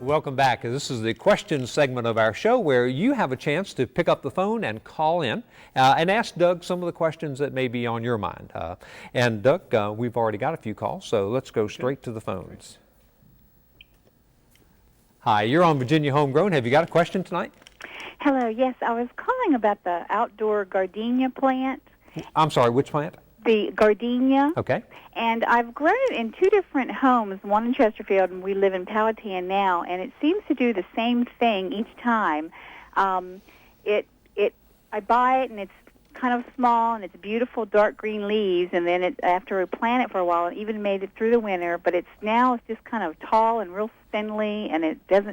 Welcome back. This is the question segment of our show where you have a chance to pick up the phone and call in and ask Doug some of the questions that may be on your mind. And Doug, we've already got a few calls, so let's go straight to the phones. Hi, you're on Virginia Homegrown. Have you got a question tonight? Hello, yes, I was calling about the outdoor gardenia plant. I'm sorry, which plant? The gardenia. Okay. And I've grown it in two different homes, one in Chesterfield, and we live in Powhatan now, and it seems to do the same thing each time. I buy it, and it's kind of small, and it's beautiful dark green leaves, and then after we plant it for a while, it even made it through the winter, but it's just kind of tall and real spindly, and it just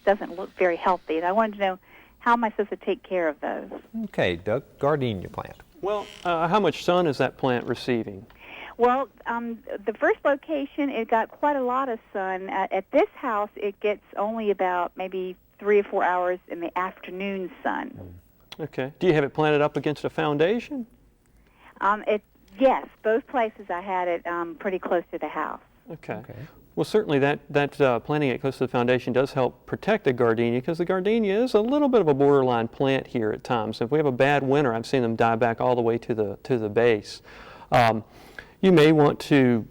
doesn't look very healthy. And I wanted to know, how am I supposed to take care of those? Okay, Doug, gardenia plant. Well, how much sun is that plant receiving? Well, the first location, it got quite a lot of sun. At this house, it gets only about maybe 3 or 4 hours in the afternoon sun. Okay. Do you have it planted up against a foundation? Yes, both places I had it pretty close to the house. Okay. Well, certainly that planting it close to the foundation does help protect the gardenia, because the gardenia is a little bit of a borderline plant here at times. If we have a bad winter, I've seen them die back all the way to the base. You may want to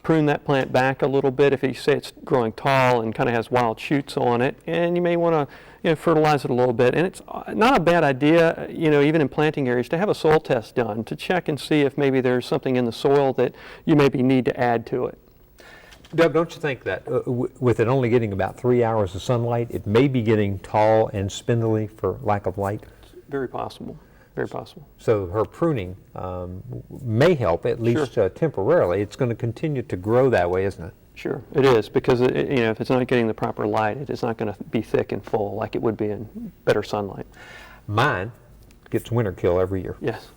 prune that plant back a little bit if you say it's growing tall and kind of has wild shoots on it, and you may want to fertilize it a little bit. And it's not a bad idea, even in planting areas, to have a soil test done to check and see if maybe there's something in the soil that you maybe need to add to it. Doug, don't you think that with it only getting about 3 hours of sunlight, it may be getting tall and spindly for lack of light? It's very possible. Very possible. So her pruning may help, at least temporarily. It's going to continue to grow that way, isn't it? Sure, it is, because if it's not getting the proper light, it is not going to be thick and full like it would be in better sunlight. Mine gets winter kill every year. Yes.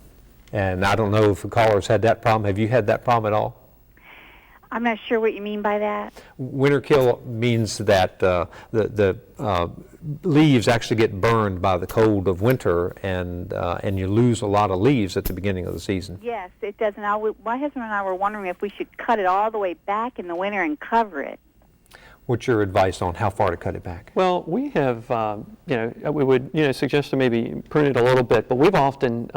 And I don't know if the callers had that problem. Have you had that problem at all? I'm not sure what you mean by that. Winter kill means that the leaves actually get burned by the cold of winter, and you lose a lot of leaves at the beginning of the season. Yes, it does. And my husband and I were wondering if we should cut it all the way back in the winter and cover it. What's your advice on how far to cut it back? Well, we have, we would, suggest to maybe prune it a little bit, but we've often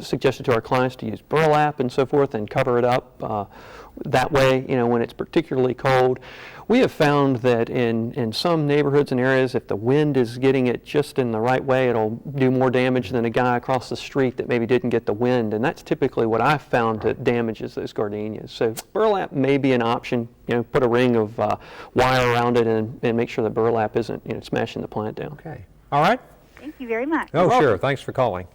suggested to our clients to use burlap and so forth and cover it up that way, when it's particularly cold. We have found that in some neighborhoods and areas, if the wind is getting it just in the right way, it'll do more damage than a guy across the street that maybe didn't get the wind, and that's typically what I've found that damages those gardenias. So burlap may be an option. Put a ring of wire around it and make sure the burlap isn't smashing the plant down. Okay. All right. Thank you very much. Oh, sure. Thanks for calling.